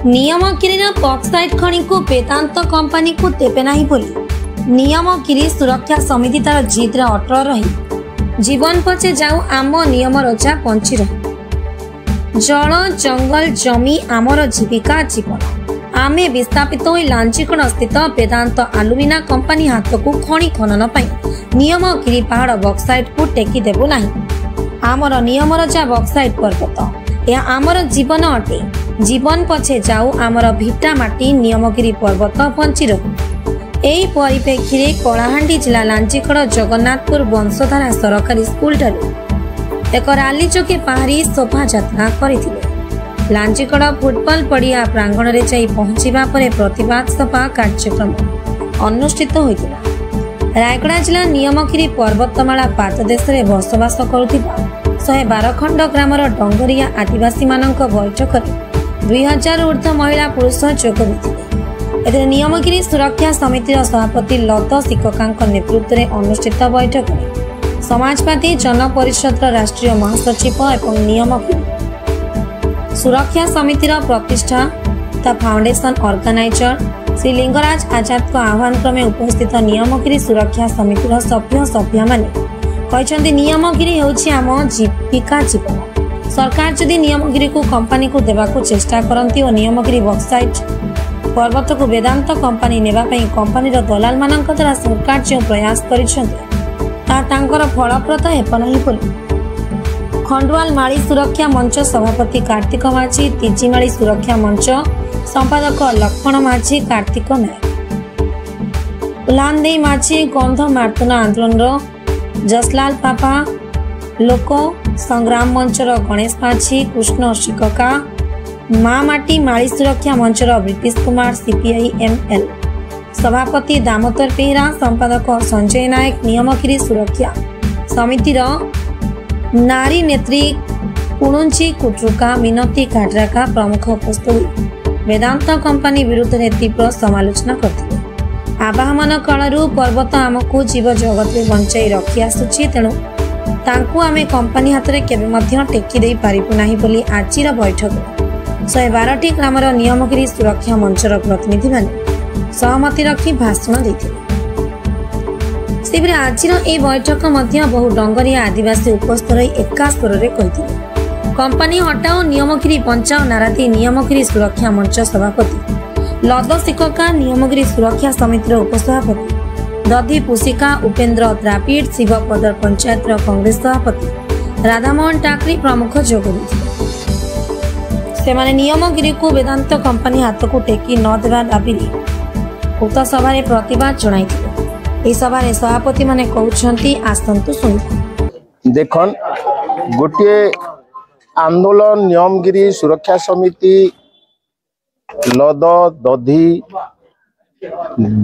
Niyamgiri bauxite खनि को वेदांत company को देवे ना बोली नियमगिरी सुरक्षा समिति तार जिद्रे अटल रही जीवन पचे जाऊ आम नियम रजा बंची रही जल जंगल जमी आमर जीविका जीवन आमे विस्थापित हो लांचीकण स्थित वेदांत आलुमिना कंपनी हाथ को खनि खनन नियमगिरी पहाड़ बक्साइट को टेकी देबु नाही। आमर नियम रजा बक्साइट पर्वत यह आमर जीवन अटे जीवन पछे जाऊ आमर भिटा माटी नियमगिरी पर्वत बंची रहू। एही परिप्रेक्षी रे कलाहांडी जिला लांचीकड़ जगन्नाथपुर वंशधारा सरकारी स्कूल ठारू एक राली चौकी बाहरी शोभा यात्रा करथिले। लांचीकड़ फुटबॉल पड़िया प्रांगण रे जाई पहुंचीबा परे प्रतिवाद सभा कार्यक्रम अनुष्ठित होइतिला। रायगड़ा जिला नियमगिरी पर्वतमाला पाददेश रे बसवास करुथिबा 112 खंड ग्रामर डंगरिया आदिवासी मानक बैठक 2000 ऊर्ध्व महिला पुरुष जोग देते। नियमगिरी सुरक्षा समिति सभापति लता शिक्षका नेतृत्व में अनुष्ठित बैठक में समाजवादी जन परिषद राष्ट्रीय महासचिव और नियमगिरी सुरक्षा समिति प्रतिष्ठा तथा फाउंडेशन ऑर्गेनाइजर श्री लिंगराज आजाद को आह्वान क्रमे उपस्थित नियमगिरी सुरक्षा समिति सभ्य माने कहते नियमगिरी होछि आम जीविका जीवन। सरकार जदि नियमगिरी को कंपनी को देवाकू चेष्टा करती और नियमगिरी बक्साइट पर्वत को वेदांत कंपनी नेबा पई कंपनी दलाल मानक द्वारा सरकार जो प्रयास कर फलप्रद हेब नहीं बोली खंडवाल माली सुरक्षा मंच सभापति कार्तिक माझी तिजिमाली सुरक्षा मंच संपादक लक्ष्मण माझी कार्तिक नायक उलानदेई माझी गंध मार्तन आंदोलन जसलाल पापा लोक संग्राम मंचर गणेश माझी कृष्ण शिक्षका माँ माटी माली सुरक्षा Manchar British Kumar CPI ML सभापति दामोदर बेहरा संपादक संजय नायक नियमगिरी सुरक्षा समितिर नारी नेत्री कुणुंची कुट्रुका मिनती काटराका प्रमुख उपस्थित वेदांत कंपनी विरुद्ध में तीव्र समालोचना करते। आवाहन कालू पर्वत आमको जीव जगत में बंचाई रखी आसुची तेणु तांकु आमे कंपनी हाथ में केवे टेकी दे पारिबु नाही बोली आजिर बैठक 112टी ग्रामर नियमगिरी सुरक्षा मंचर प्रतिनिधि माने सहमति रखी भाषण देथिले। सेबरे आजिर ए बैठक मध्य बहु डंगरिया आदिवासी उपस्थित रही एका स्वर रे कहिथिले कंपनी हटाओ नियमगिरी बंचाओ नारा दी नियमगिरी सुरक्षा मंच सभापति लद शिक्षका नियमगिरी सुरक्षा समितिर उपसभापति दधी पुसिका उपेन्द्र द्राविड़ शिवपदर पंचायत कांग्रेस सभापति राधामोहन टाकरी प्रमुख जोग देथिले। सेमाने नियमगिरी को वेदांत कंपनी हाथ को टेकी न देवा दाबी उक्त सभा प्रतिवाद जणाइथिले। सभा सभापति माने कहउछंती आसंतु सुनि देखन गोटे आंदोलन नियमगिरी सुरक्षा समिति लद दधी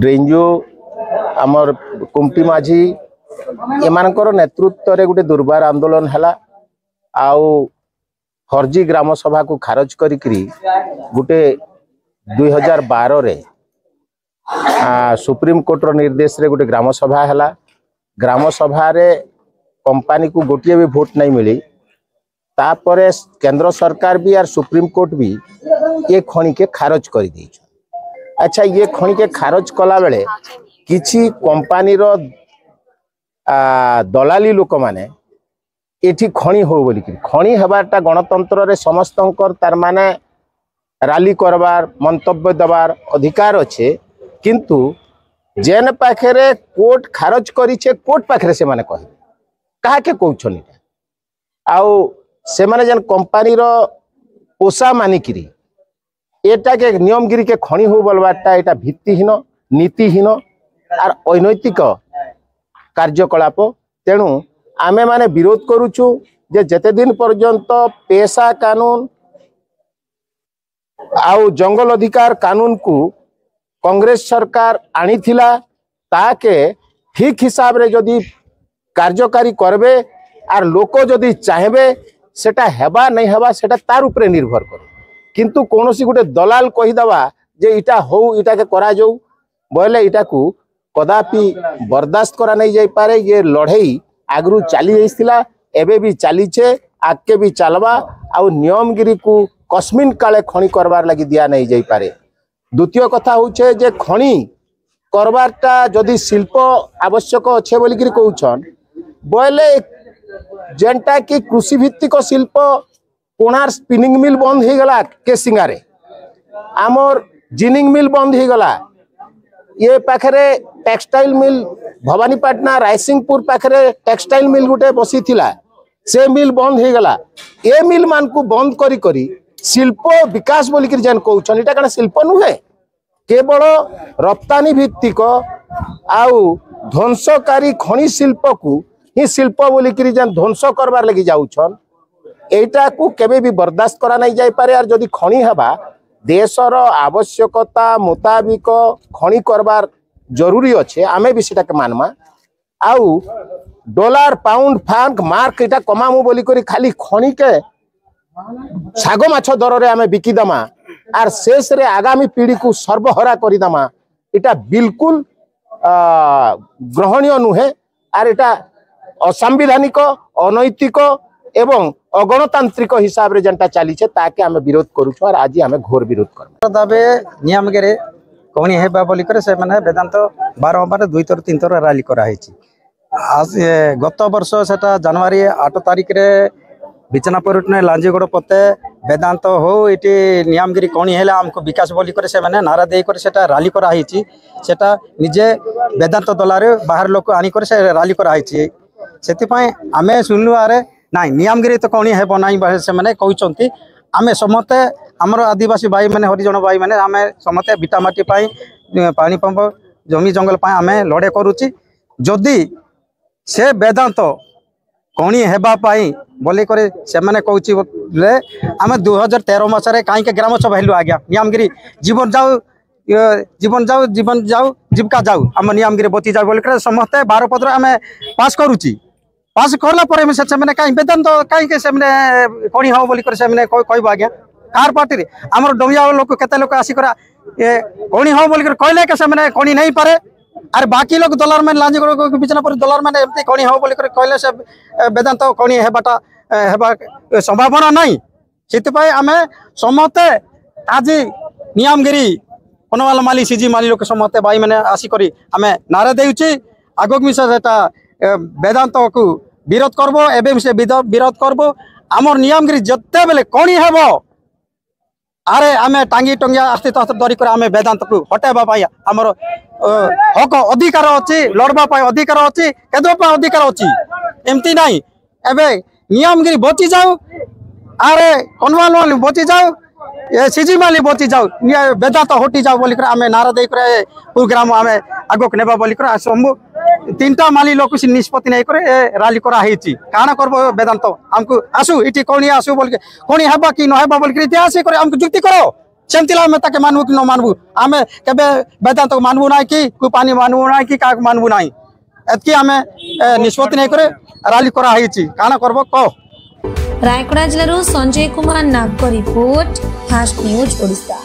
डेंजो आमर कुंपी माझी एमानकर नेतृत्व रे गोटे दुर्बार आंदोलन हला आउ फर्जी ग्राम सभा को खारज करी गोटे 2012 रे सुप्रीम कोर्ट रो निर्देश रे गोटे ग्राम सभा हला। ग्राम सभा रे कंपनी को गोटे भी भोट नहीं मिली तापरे केंद्र सरकार भी और सुप्रीम कोर्ट भी ये खनि के खारज कर दी। अच्छा ये खनि के खारज कला बेले किछि कंपनी रो दलाली लोक माने एठी खनि हो बोली खनि हेबारटा गणतंत्र रे समस्तंकर तार माने राली करबार मंतव्य दबार अधिकार अच्छे किंतु जेन पाखरे कोर्ट खारज करिछे कोर्ट पाखरे से माने कहि काहा के कहउछन आउ से माने जेन कंपनी रो पोसा मानिकिरी एटा के नियमगिरी के खनि हो बोलबाटा एटा भित्तिहीन नीतिहीन और अनैतिक कार्यकलाप तेणु आमे माने विरोध करूछु जे जते दिन पर्यंत पेशा कानून आउ जंगल अधिकार कानून को कांग्रेस सरकार आनी थिला ताके ठीक हिसाब रे जदि कार्यकारी करबे आर लोक जदि चाहेबे सेटा हेबा नहीं हेबा सेटा तार उपरे निर्भर करे किंतु कोनोसी गुटे दलाल कहि दबा जे इटा हो इटा के करा जाऊ बोले इटा को कदापि बर्दाश्त करा नहीं जाई पारे। ये लड़ाई आगरू चली जाइथिला एबे भी चलीछे आगे भी चलबा आउ नियमगिरी को कस्मिन काले खणी करबार लगी दिया नहीं जाई पारे। द्वितीय कथा होचे जे खणी करबारटा जदि शिल्प आवश्यक अच्छे बोलिकी कहउछन बोले जेनटा कि कृषि भित्तिक शिल्प कोणार स्पिनिंग मिल बंद हो गला केसिंगारे आमर जिनिंग मिल बंद हो गला ये पाखरे टेक्सटाइल मिल भवानीपाटना रायसिंहपुर पाखरे टेक्सटाइल मिल गुटे बसी थिला से मिल बंद हो गला ये मिल मान को बंद करी करी शिल्प विकास बोलिकी जेन कहउछन एटा कना शिल्प नुहे केवल रप्तानी भित्तिक आउ ध्वंसकारी खनि शिल्प को ही शिल्प बोलिकी जेन ध्वंस करबार लगी जाउछन एटा को केबे भी बर्दाश्त करा नहीं जाई पारे। और जदि खनि हबा देशर आवश्यकता मुताबिक खनि करबार जरूरी अच्छे आमे भी सेटा के मानमा आउ डॉलर पाउंड फ्रांक मार्क एटा कमामु बोली करी खाली खनि के सागो माछ दर रे आमे बिकिदमा आर शेष रे आगामी पीढ़ी को सर्वहरा करिदमा एटा बिल्कुल ग्रहणीय नुहे। आर एटा असंवैधानिक अनैतिक एवं अगणतांत्रिक हिसाब रे जनता चली ताके आमे विरोध करूछु और आज आमे घोर विरोध कर दाबे नियम गेरे कोनी हेबा बोली करे से माने वेदांत 12 बार 2 थर 3 थर रैली करा हेची। आज गत वर्ष सेटा जनवरी 8 तारिख रे बिचनापुर लांजीगढ़ पते वेदांत हो इटी नियमगिरी कोनी हेले हमको विकास बोली करे से माने नारा दे करे सेटा रैली करा हेची। सेटा निजे वेदांत दलारे बाहर लोक आनी करे से रैली करा हेची। सेति पय आमे सुनलु आरे नाई नियमगिरी तो कौन है ना से मैंने कहते आम समस्ते आमर आदिवासी भाई मैंने हरिजन भाई मैंने आम समस्ते बिटामाटी पानी पंप जमी जंगल आम लड़े करुच्ची जदि से वेदांत कौन हेबाई बोली से मैंने कहले आम 2013 मसीह कहीं ग्राम सभा हेलु आज्ञा नियमगिरी जीवन जाऊ जीवन जाऊ जीविका जाऊ आम नियमगिरी बची जाऊ बोलिक समस्ते 12 पत्र आम पास करुच्ची पास करला पर से मैंने कहीं वेदांत कहीं से मैंने कौन हम बोली से मैंने कहब आज्ञा कार पार्टी रे आमर डोमिया लोक केते लोक आसिक कौन हम बोलिक कहले के से मैंने कौन नहीं पारे आर बाकी लोग दलार मैंने लांजीगढ़ बिचनापुर दलार मैंने एमती कौन हम बोलिक कहले से वेदांत कौन हेबाटा हेबा संभावना नहीं से आम समस्ते आज नियमगिरी पनवाल माली सीजी माली लोक समस्ते भाई मैंने आसिक आम नारा देउची आगक मिसा वेदांत को विरोध करबो एवं से विरोध करबो आमर नियमगिरी जते बेले कौन हेब आरे आमे टांगी टंगिया अस्तित्व धरिक आमे वेदांत को हटाइबा पाई आमर हक अधिकार अच्छी लड़बा पाई अधिकार अच्छी केदोपा अधिकार अच्छी एमती नहीं एबे नियमगिरी बची जाऊ आरे कनवाल वाली बची जाऊ ये सीजी माली बची जाऊ वेदांत हटी जाऊ बोलिक आमे नारा दे प्रोग्राम आमे आगक नेबा बोलिक समूह 3टा माली लोक निष्पत्ति नहीं करे रैली करा हेची काना करबो वेदांत हमको आसु इटी कोनी आसु बोल के कोनी हेबा कि न हेबा बोल के इतिहास करे हमको जुक्ति करो सेमतिला में ताके मानबू कि न मानबू आमे केबे वेदांत को मानबू नाही कि को पानी मानबू नाही कि का मानबू नाही एतकी आमे निष्पत्ति नहीं करे रैली करा हेची काना करबो को। रायगड़ा जिल्लारो संजय कुमार नागको रिपोर्ट फास्ट न्यूज ओडिशा।